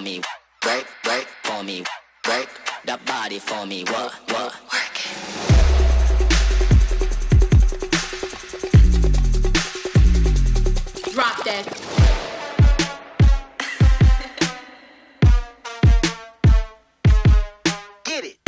me, work, work for me, work that body for me, what, work it. Drop that. Get it.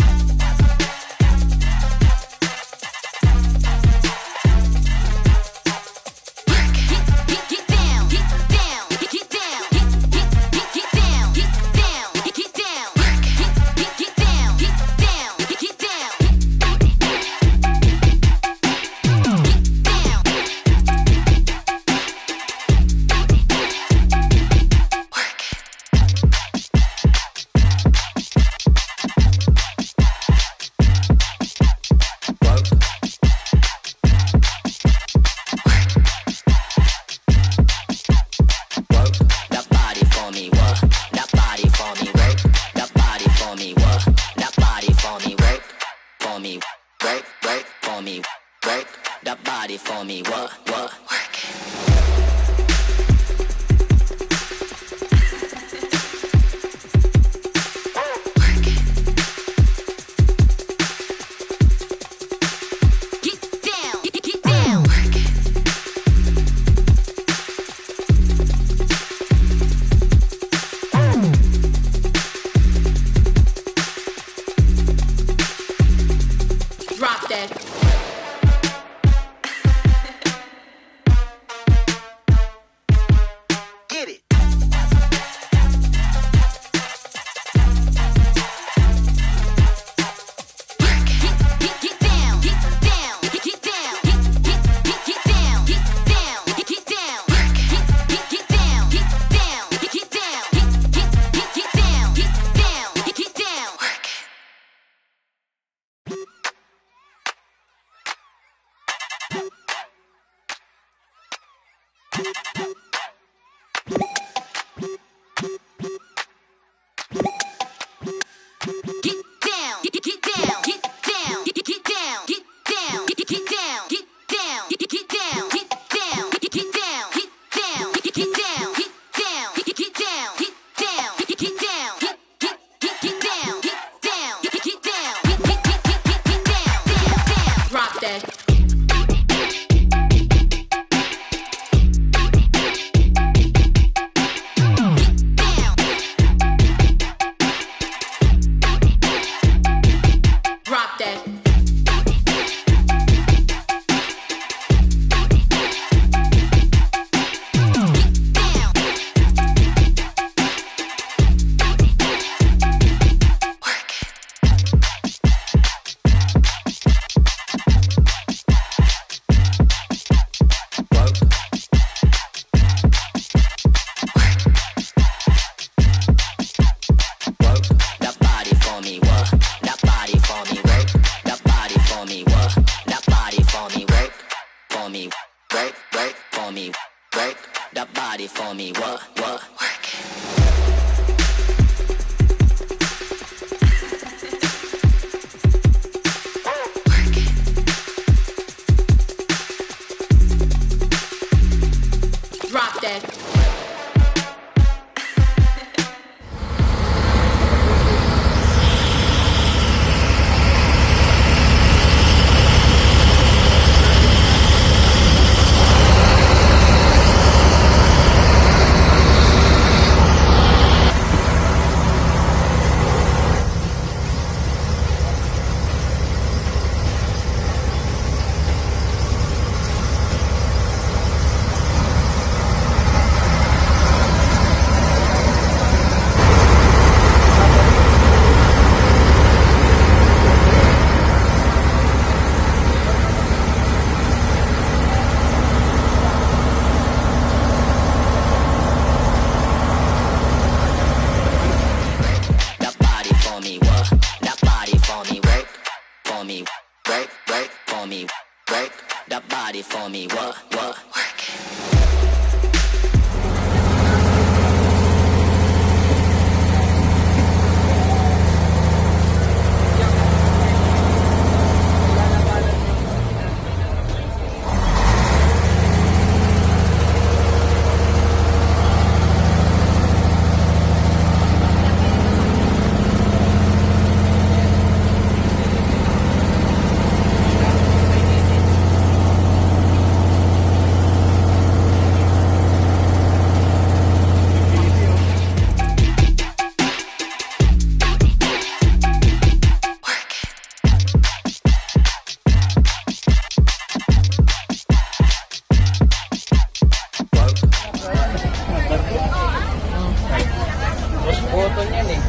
Button yan eh.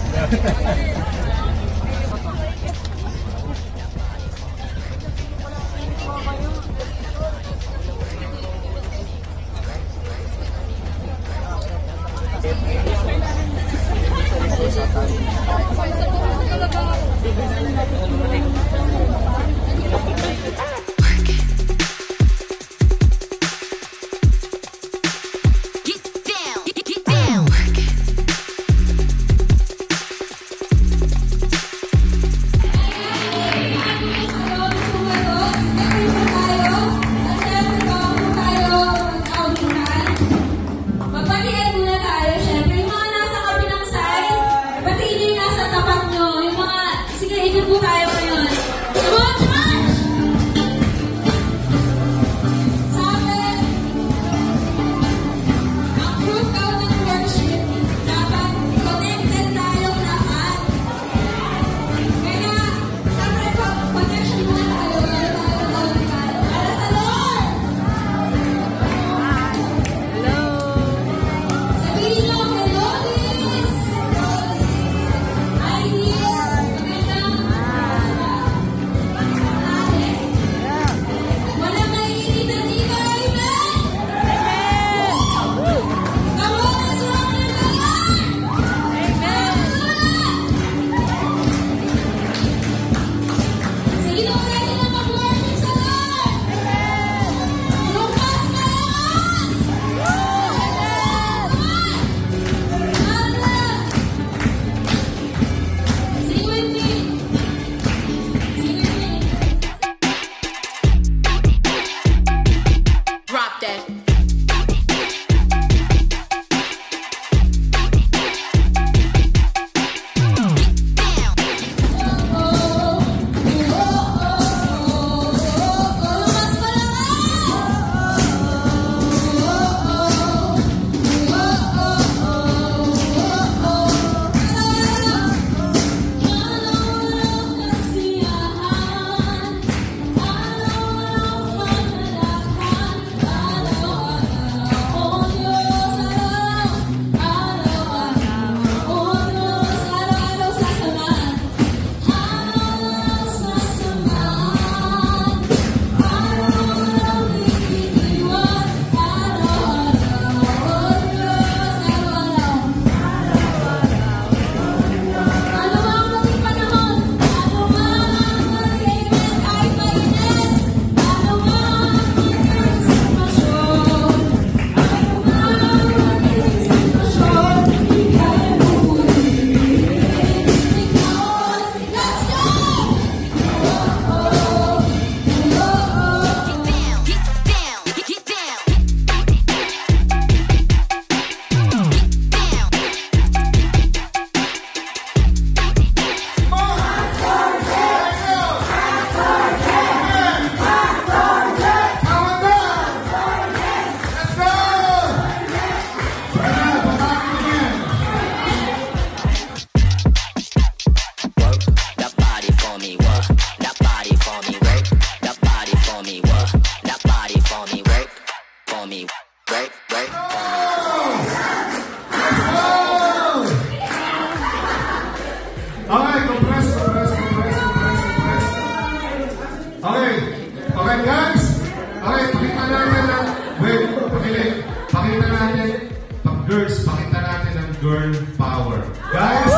Girls, pakita natin ang girl power. Guys!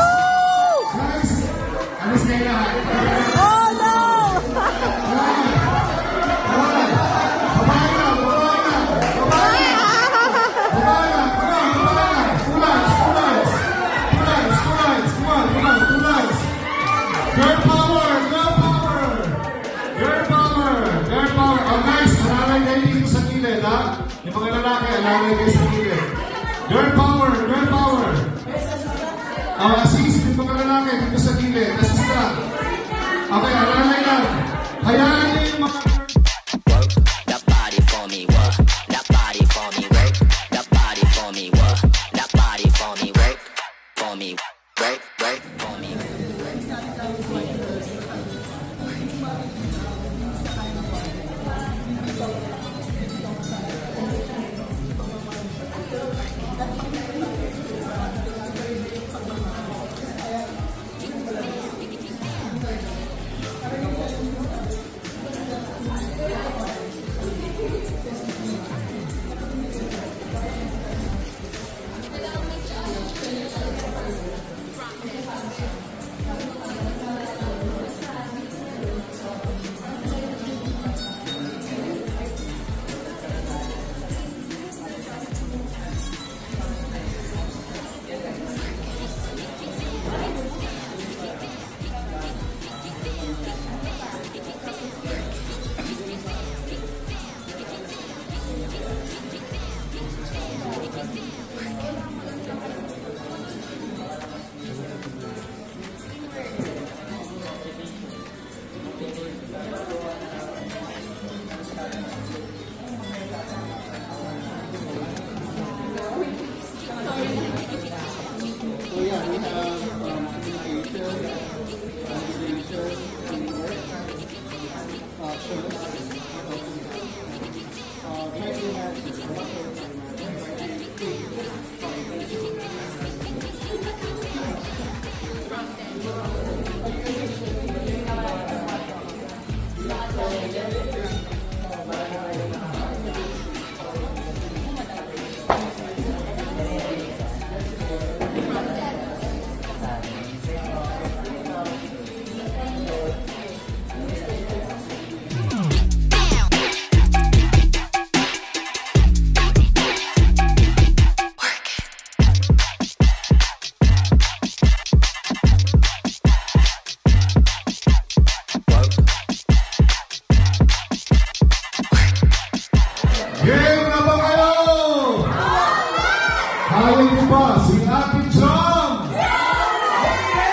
Guys! Alis kayo lahat. Oh no! Babae na! Babae na! Babae na! Babae na! Babae na! Two lines! Two lines! Two lines! Two lines! Come on! Come on! Two lines! Girl power! Girl power! Girl power! Girl power! Oh guys! Alalay kayo dito sa gilid, ha? Yung mga lalaki, alalay kayo sa gilid. Girl power! Girl power! Assist yung mga lalaki dito sa gilid. Assist ka. Okay, alalay lang. Hayaan niyo yung mga... Work that body for me, work that body for me, work that body for me, work that body for me, work for me, work for me.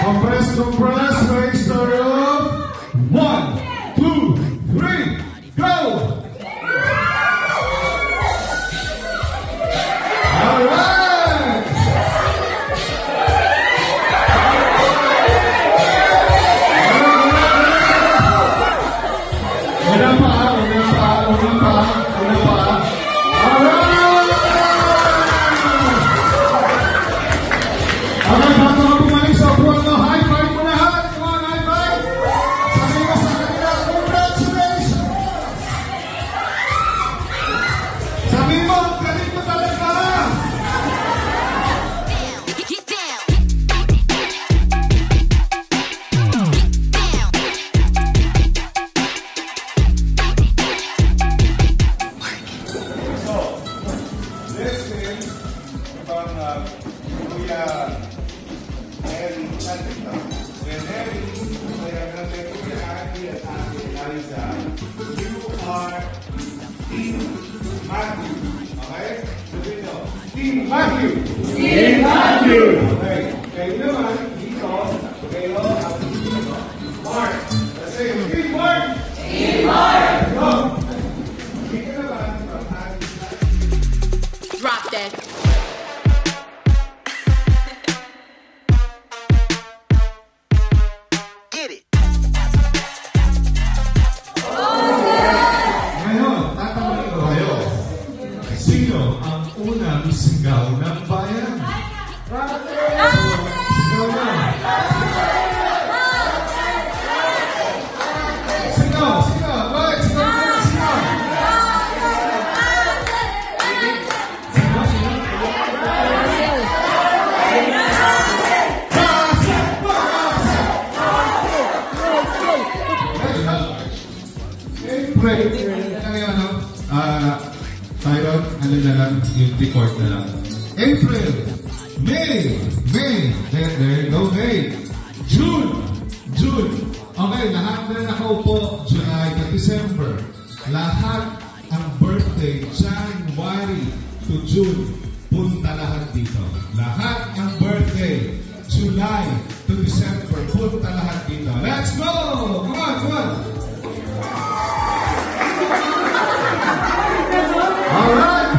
Compress, compress, raise the roof. 1, 2, 3, go! Alright! Una pa. Alright! Okay, bago ka bumalik sa upuan mo, high five mo lahat. Come on, high five. Sabi mo sa kanila, congratulations. Sabi mo, galing mo talaga. Get down. So, this is from Kuya Harry Santika. Kuya Harry, kaya natin Kuya Harry at Ate Eliza, you are Team Matthew. Okay? Sabihin nyo, Team Matthew! Team Matthew! Okay. Kayo naman, dito, kayo, Ate Mark. Kasi, Team Mark! Team Mark! Go! Dito naman, from Ate Drop that. Get it. Ngayon, tatanungin ko kayo. Sino ang unang sigaw ng bayan? Sigaw na. Sigaw, sigaw. Bakit? Sigaw na, sigaw. Sigaw, Tyron, ano na lang, yung record na lang. April, May, there you go, May. June. Okay, lahat na nakaupo, July to December. Lahat ang birthday, January to June, punta lahat dito. Lahat ang birthday, July to December, punta lahat dito. Let's go! Come on! Alright!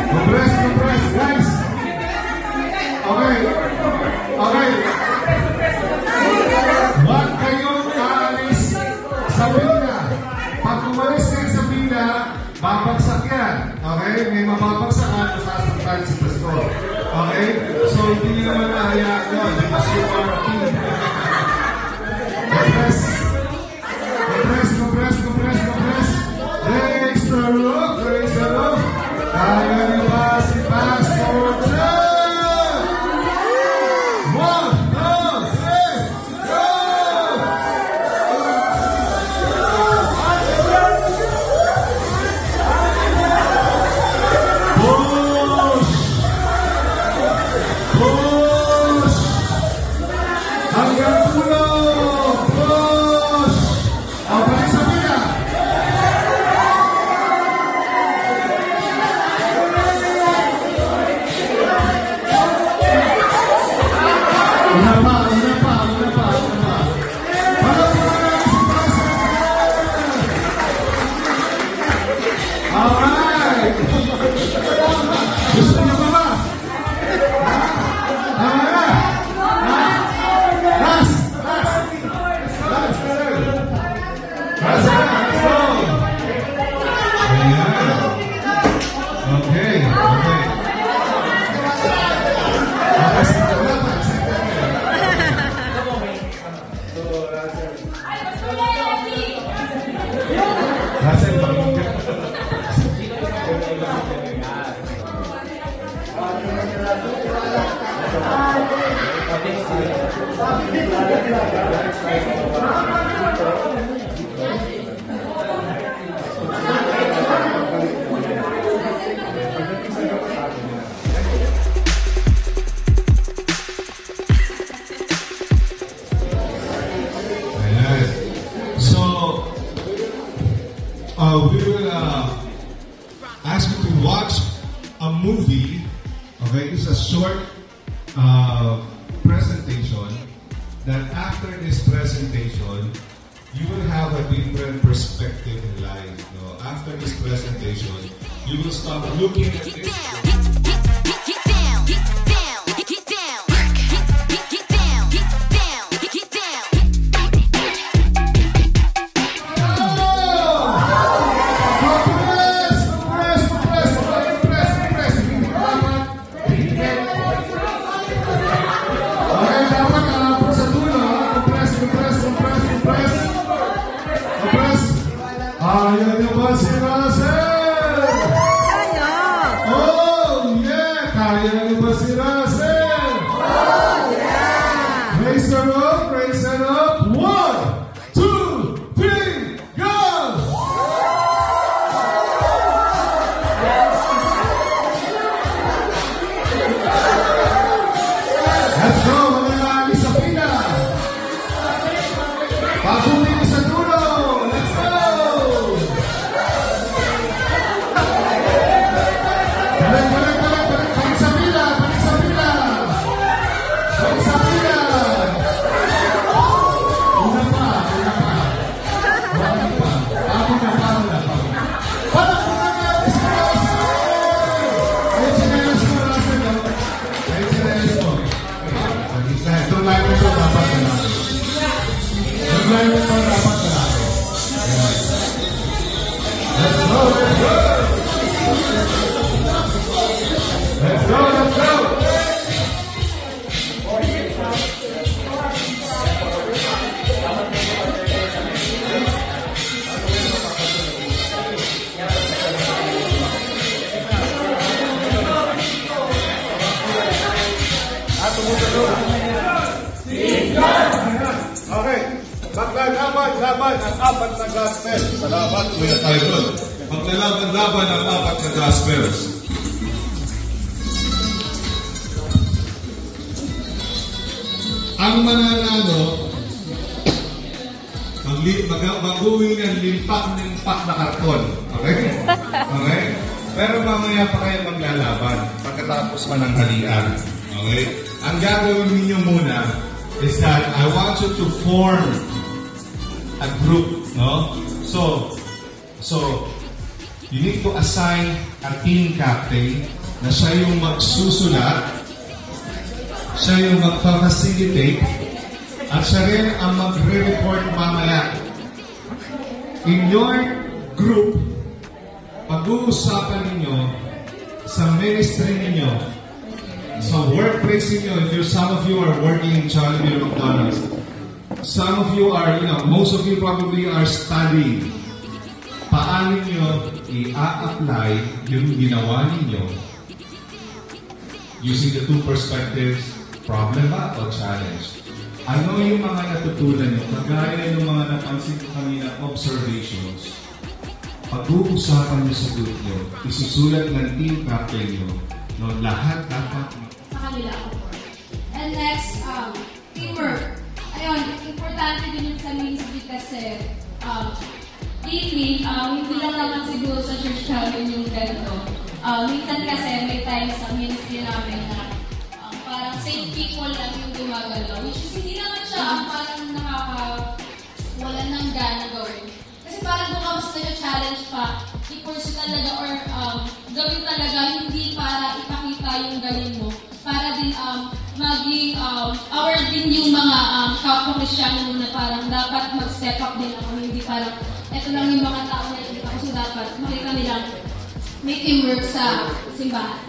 Compress, guys! Okay. Huwag kayong aalis sa pila. Pag umalis kayo sa pila, babagsak yan. Okay? May mababagsakan, masasaktan si Pastor. Okay? So, hindi nyo naman nahayaan yun. Because you are a king. Compress. Raise the roof. Kaya nyo ba si Pastor John? 1, 2, 3, go! Push! presentation, that after this presentation, you will have a different perspective in life. No? After this presentation, you will start looking at this. Ayaw niyo ba si Russell? Kaya! Oh, yeah! Kaya niyo ba si Russell? Oh, yeah! Raise her up, raise her up. 1, 2, 3, go! Let's go, mananali sa pila. Pagbuting sa dulo. Let's go! Balik, balik, balik, balik. Balik sa pila, balik sa pila. Balik sa pila. Una pa, una pa. Una pa. Ako na, para. Parang una nga, Mr. Russell. Ayun si Nelas ko, Russell. Ayun si Nelas ko. Itong line ito, dapat na natin. Itong line ito, dapat na natin. Let's go, let's go. Let's go, let's go! Okay, maglalaban ang apat na gospel. Salamat, Kuya Tyrone. Maglalaban ang apat na gospels. Ang mananalo, mag-uwi ng limpak na karton. Okay? Okay? Pero mamaya pa kayo maglalaban pagkatapos mananghalian. Okay? Ang gagawin ninyo muna is that I want you to form a group. No? So, you need to assign a team captain na siya yung magsusulat, siya yung magpa-facilitate, at siya rin ang magre-report mamaya. In your group, pag-uusapan ninyo sa ministry ninyo, sa workplace ninyo, if some of you are working in Jollibee or McDonald's, some of you are, most of you probably are studying. Paano nyo i-apply yung ginawa ninyo using the two perspectives, problem ba o challenge? Ano yung mga natutunan nyo? Kagaya ng mga napansin ko kanina, observations. Pag-uusapan nyo sa group nyo, isusulat ng team captain nyo, no, lahat dapat sa kanila ako. And next, teamwork. Ayun, importante din yung sa ministry kasi lately, hindi lang naman siguro sa church namin yung ganito. Minsan kasi may times sa ministry namin na parang same people lang yung gumagalaw. Which is hindi naman siya parang wala nang gana gawin. Kasi parang kung mas nag-challenge pa, i-pursue talaga or gawin talaga hindi para ipakita yung galing mo. Para din maging aware din yung mga kapwa-Kristyano na parang dapat mag-step up din ako. Hindi parang ito lang yung mga tao na ito. So dapat makita nilang may teamwork sa simbahan.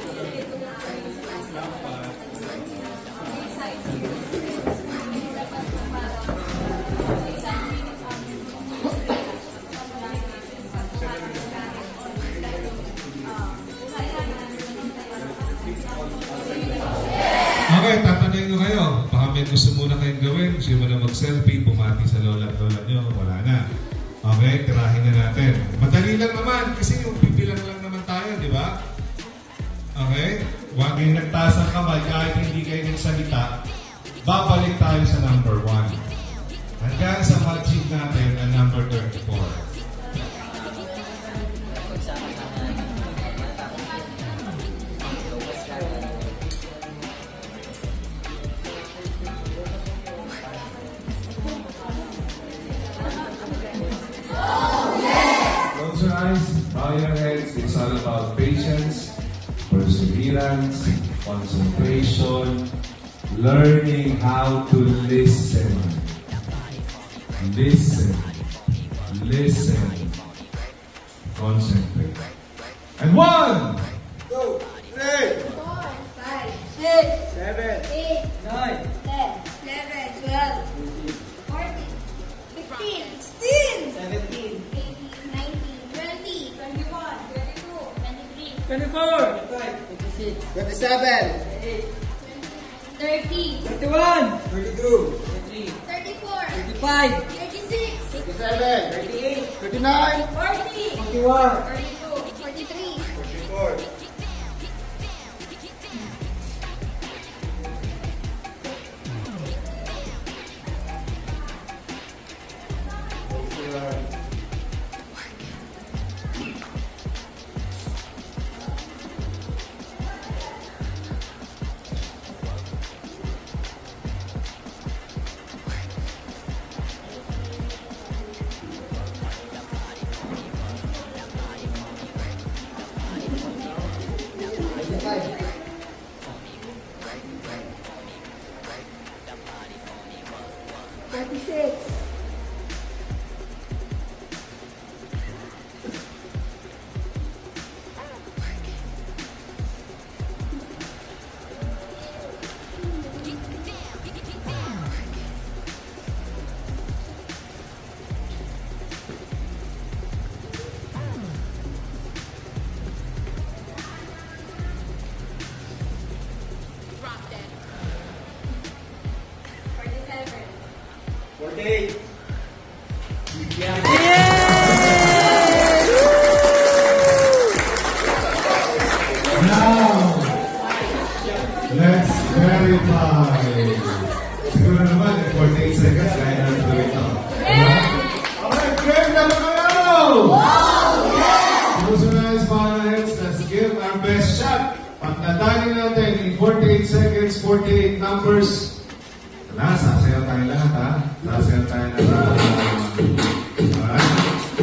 Okay, tatanungin ko kayo. Baka may gusto muna kayong gawin. Gusto mo na mag-selfie, bumati sa lola at lola nyo. Wala na. Okay, tirahin na natin. Madali lang naman kasi yung bibilang lang naman tayo, di ba? Okay? Huwag kayong nagtaas ang kamay kahit hindi kayo nagsalita. Babalik tayo sa number 1. Hanggang sa ma-achieve natin ang number 34. your heads. It's all about patience, perseverance, concentration, learning how to listen. Listen. Listen. Concentrate. And 1, 2, 3, 4, 5, 6, 7, 8, 9, 10, 11, 12, 14, 15, 16, 17, 18, 19, 20, 21, 22, 23, 24, 26, 27, 30, 31, 32, 34, 35, 36, 37, 38, 39, 40, 41, 42, 43, 44. Now, let's verify. Siguro naman, 48 seconds, kaya na tuloy ito. Alright, great na mga laro! Those who know his heads, let's give our best shot. Pagtatali natin in 48 seconds, 48 numbers. Wala, sasayaw tayo lahat, ha? Sasayaw tayo na lahat.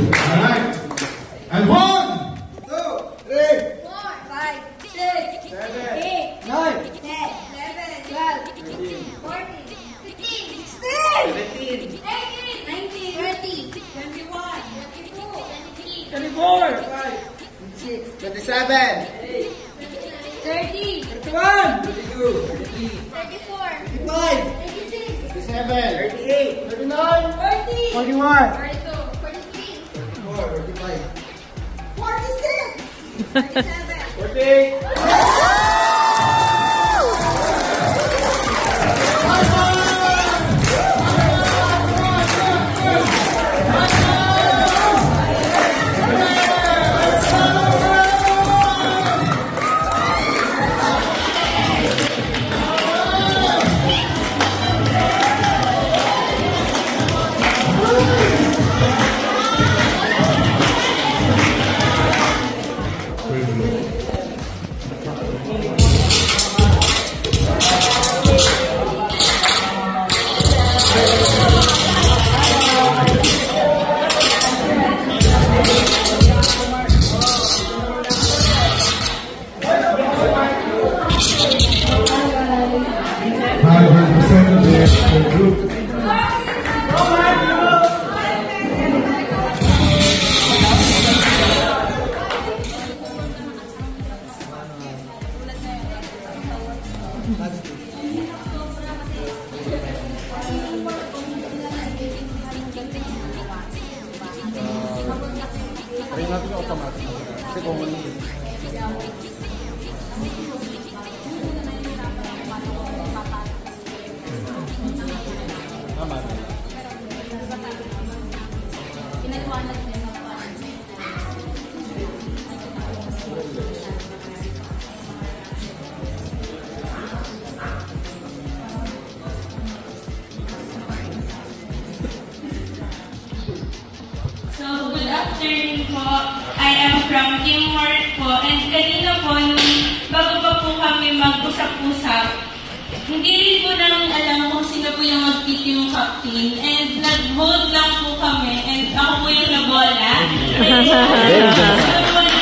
Alright. And 1, 2, 3, 4, 5, 6, 8, 9, 10, 11, 12, 14, 15, 16, 18, 19, 20, 21, 22, 23, 24, 27, 30, 31, 32, 34, 35, 36, 37, 38, 39, 40, 41, 42, 43, 44, 45, 46, 47, 48. So, good afternoon po. I am from Teamwork po. And kanina po, bago pa po kami mag-usap-usap, hindi rin po namin alam kung sino po yung mag-team captain. And nag-vote lang po kami. And ako po yung nabola. And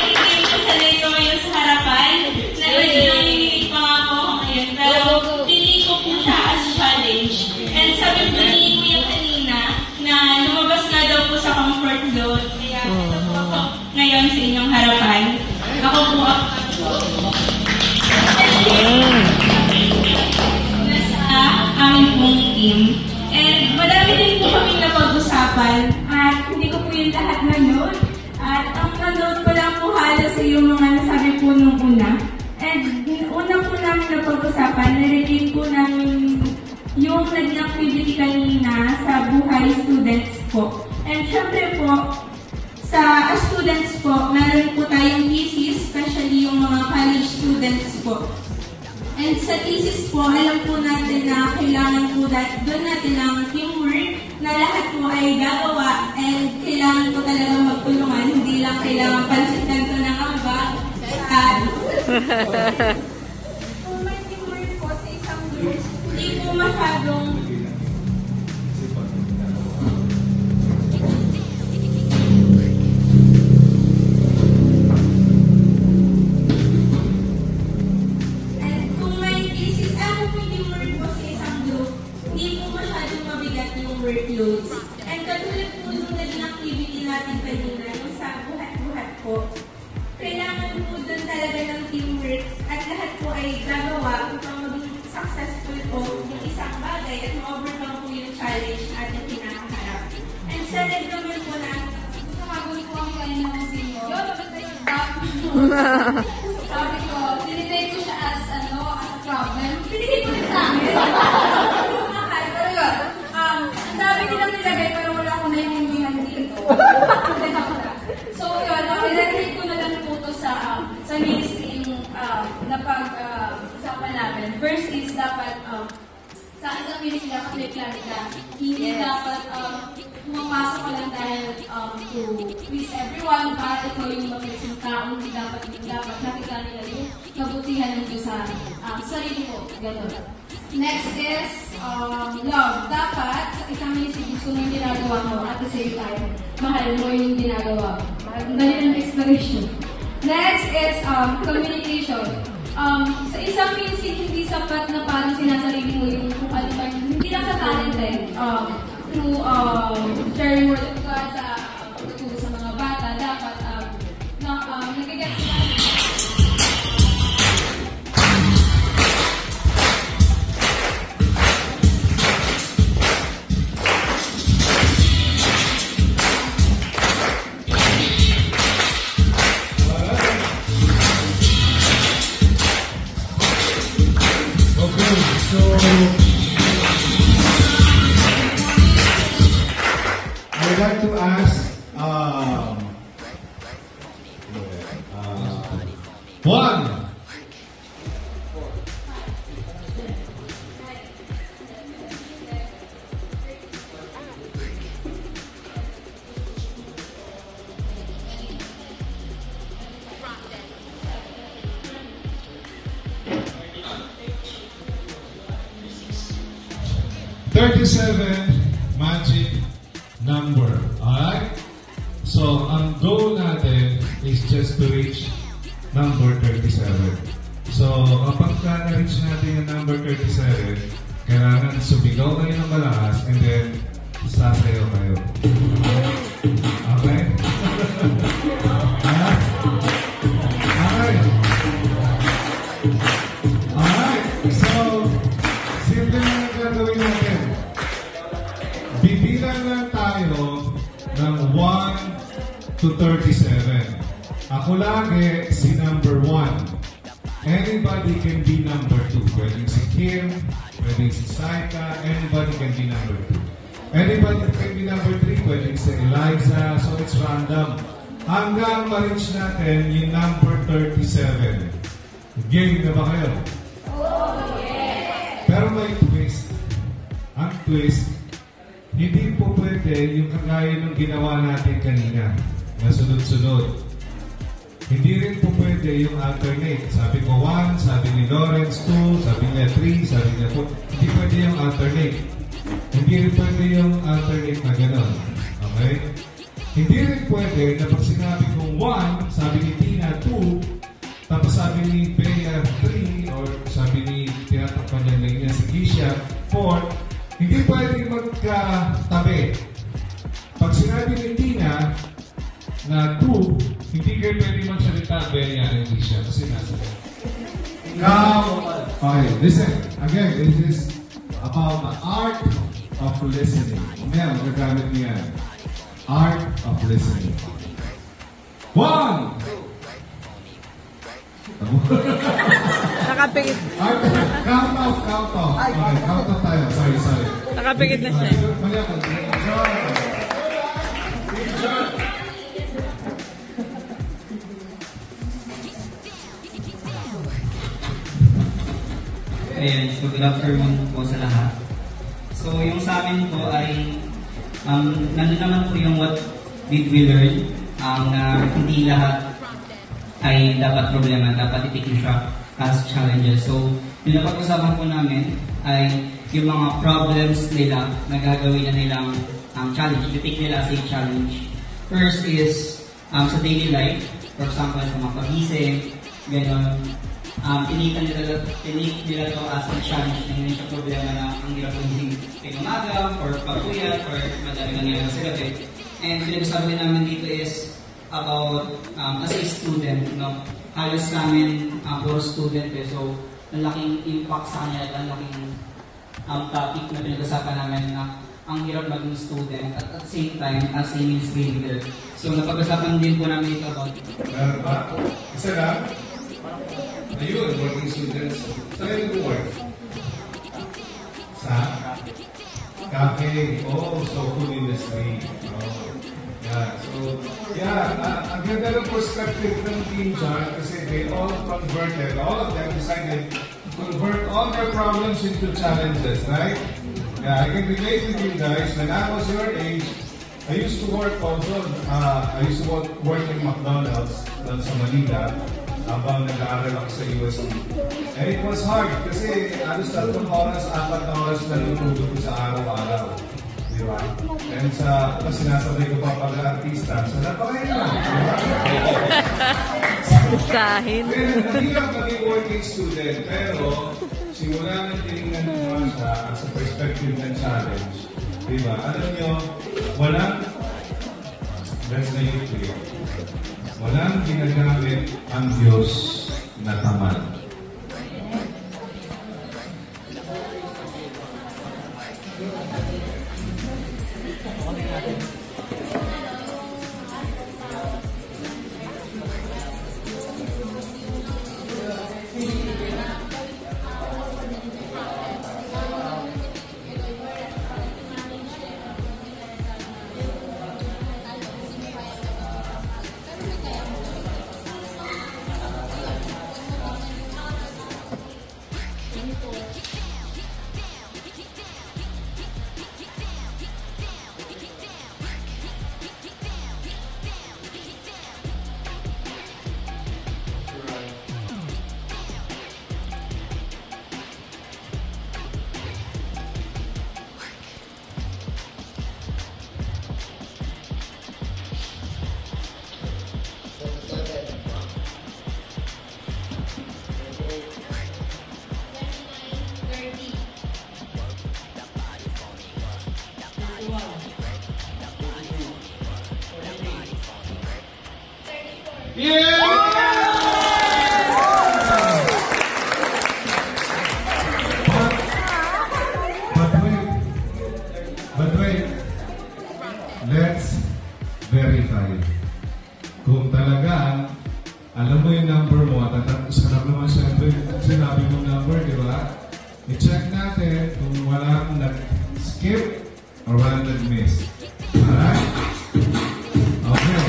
And una po namin napag-usapan, narinig po namin yung naging activity kanina sa buhay students po. And syempre po, sa students po, meron po tayong thesis, especially yung mga college students po. And sa thesis po, alam po natin na kailangan po doon natin ng teamwork na lahat po ay gagawa and kailangan po talaga magtulungan, hindi lang kailangan pansitan to ng ambag at kung may teamwork po sa isang group, hindi po masyadong workloads. And katulad po nung naging activity natin kanina, yung sa buhat-buhat po, kailangan po doon talaga ng teamwork at lahat po ay gagawa upang maging successful po yung isang bagay at ma-overcome po yung challenge na ating kinakaharap. And sa red naman po na, Tumagol po ang kanina ng senior. Sabi ko, dinitake ko siya as a problem. Pinigil ko rin sa akin. Pero yun, ang dami nilang nilagay pero wala akong naiintindihan dito. So yun, nilagay ko na lang po ito sa ministry yung napag-usapan namin. First is dapat sa isang ministry dapat may clarity. Hindi dapat pumapasok ka lang dahil to please everyone para ikaw yung mag-isang tao. Hindi dapat nakita nila yung kabutihan nito sa sarili ko. Ganun. Next is love. Dapat sa isang ministry gusto mo yung ginagawa mo at the same time mahal mo yung ginagawa mo. Ang dali ng explanation. Next is communication. Sa isang ministry hindi sapat na parang sinasarili mo yung kung ano ba hindi lang sa talent through sharing word of God sa pagtuturo sa mga bata, dapat nagigets sila. I'd like to ask, One. Magic number. Alright? So, ang goal natin is just to reach number 37. So, kapag na-reach natin yung number 37, kailangan sumigaw kayo ng malakas and then sasayaw kayo. Okay? Alright. So, simple na ang gagawin natin. Bibilang lang tayo ng 1 to 37. Ako lagi si number 1. Anybody can be number 2. Pwedeng si Kim, pwedeng si Saika, anybody can be number 2. Anybody can be number 3, pwedeng si Eliza, so it's random. Hanggang ma-reach natin yung number 37. Game na ba kayo? Oh, yeah! Pero may twist. Ang twist, hindi po pwede yung kagaya ng ginawa natin kanina na sunod-sunod. Hindi rin po pwede yung alternate. Sabi ko 1, sabi ni Lawrence 2, sabi niya 3, sabi niya 4. Hindi pwede yung alternate. Hindi rin pwede yung alternate na gano'n. Okay? Hindi rin pwede na pag sinabi kong 1, sabi ni Tina 2, tapos sabi ni Bea 3, or sabi ni tinatakpan niya si Keisha 4, hindi pwedeng magkatabi. Pag sinabi ni Tina na 2, hindi kayo pwedeng magsalita, Bea, hindi siya. Kasi nasa. now, okay, listen. Again, this is about the art of listening. Mamaya, magagamit niya. Art of listening. 1, Nakapikit. Count off. Okay, count off tayo. Sorry. Nakapikit na siya. Mali ako. Ayan, so good afternoon po sa lahat. So yung sa amin po ay nandun naman po yung what did we learn na hindi lahat ay dapat problema, dapat i-take siya as challenges. So yung napag-usapan po namin ay yung mga problems nila na gagawin na nilang challenge, i-take nila as a challenge. First is sa daily life, for example sa mga pagising, gano'n. Tinake nila to as a challenge na hindi siya problema na ang hirap pagising kay umaga or pagpuyat or madami nangyari sa gabi. And pinag-usapan namin dito is about as a student, no? Halos namin puro student so malaking impact sa kanya at malaking topic na pinag-usapan namin na ang hirap maging student at the same time as a administrator. So napag-usapan din po namin dito about Isa lang? Ayun, working students. Saan kayo nag-work? Sa? Cafe. So food industry. Ang ganda ng perspective ng team dyan kasi they all converted, all of them decided to convert all their problems into challenges, right? I can relate with you guys. When I was your age, I used to work also, I used to work in McDonald's sa Manila habang nag-aaral ako sa UST. And it was hard kasi alos 3 oras, 4 oras na lutulog ko sa araw-araw. Di ba? And sinasabay ko pa pag-artista, so napakahirap. Gustahin. Nahirap maging working student, pero simula nang tinignan mo siya sa perspective ng challenge. Di ba? Alam nyo, that's the YouTube. Walang ginagamit ang Diyos na tamad. But wait, let's verify. Kung talagang alam mo yung number mo at sarap naman siyempre sinabi mong number, di ba? I-check natin kung walang nag-skip or walang nag-miss. Alright? Okay.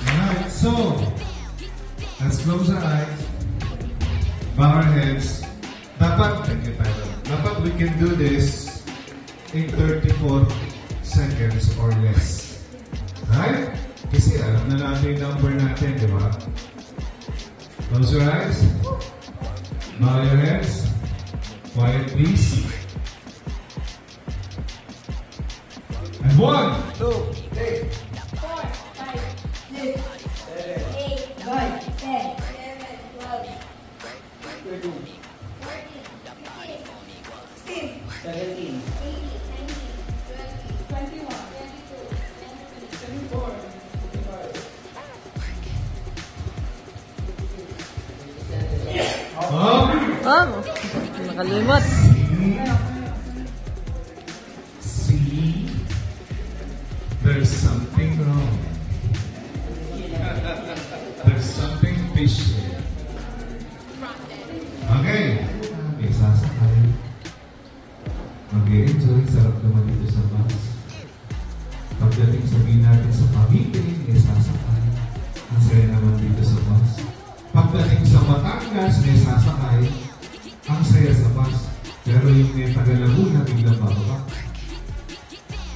Alright, so let's close our eyes, bow our heads. Dapat we can do this in 34 seconds or less. Right? Kasi alam na natin yung number natin, di ba? Close your eyes. Bow your heads. Quiet, please. And 1, 2, 3, 4, 5, 6, 7, 8, 9, 10, 11, 12, 13, 16, 17, 18, 19, 20, 21, 22, 24, 25. Nakalimot. See, there's something wrong. There's mag-i-enjoy, sarap naman dito sa bus. Pagdating sabihin natin sa Cavite, may sasakay. Ang saya naman dito sa bus. Pagdating sa Batangas, may sasakay. Ang saya sa bus. Pero yung may Tagalaguna, biglang bababa.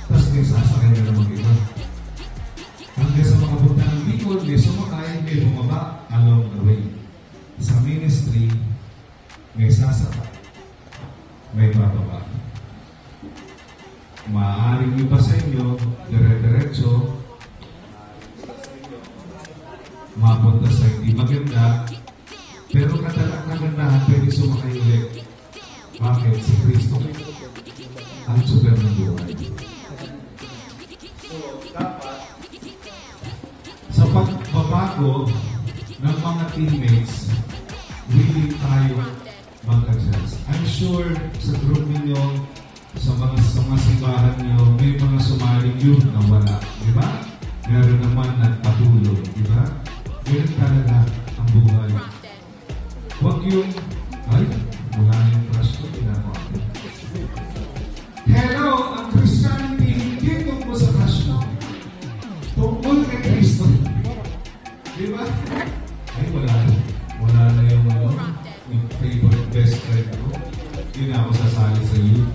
Tapos may sasakay na naman iba. Hanggang sa makapunta ng Bicol, may sumakay, may bumaba along the way. Sa ministry, may sasakay, may bababa. Maaaring iba sa inyo, dire-diretso, mapunta sa hindi maganda, pero kagandahan pwede sumakay ulit. Bakit? Si Kristo ang super ng buhay. So, dapat sa pagbabago ng mga teammates, willing tayo mag-adjust. I'm sure sa group ninyo, sa mga simbahan niyo, may mga sumaling yun na wala. Di ba? Meron naman nagpatulog. Di ba? Ganun talaga ang buhay. Huwag yung, ay, wala yung trust ko, ginagawa ko. Hello, ang Christianity hindi tungkol sa crush mo. Tungkol kay Kristo. Di ba? Ay, wala na yung favorite best friend ko. Yun na ako sasali sa youth.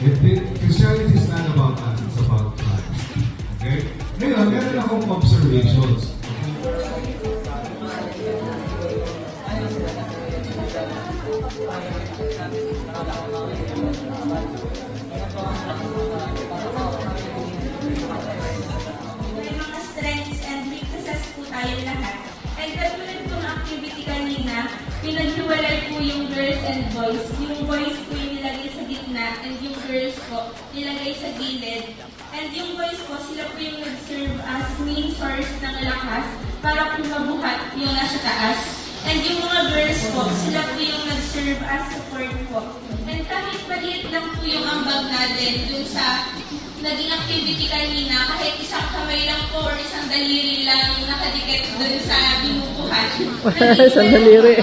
Christianity is not about us, it's about Christ. Okay? Ngayon, meron akong observations. May mga strengths and weaknesses po tayo lahat. And katulad po ng activity kanina, pinaghiwalay po yung girls and boys. Yung boys po yung nilagay sa gitna and yung girls po nilagay sa gilid. And yung boys po, sila po yung nag-serve as main source ng lakas para po mabuhat yung nasa taas. And yung mga girls po, sila po yung nag-serve as support po. And kahit maliit lang po yung ambag natin dun sa naging activity kanina, kahit isang kamay lang po or isang daliri lang yung nakadikit dun sa binubuhat. Isang daliri.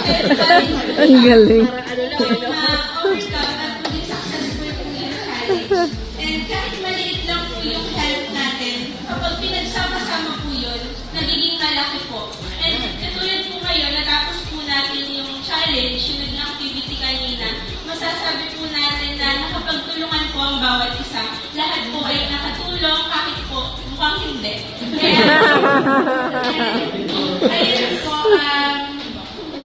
Ang galing. Na-overcome at maging successful po yung challenge. And kahit maliit lang po yung help natin, kapag pinagsama-sama po yun, nagiging malaki po. And katulad po ngayon, natapos po natin yung challenge, yung naging activity kanina, masasabi po natin na nakapagtulungan po ang bawat isa. Lahat po ay nakatulong, kahit po mukhang hindi. Kaya, ayun po,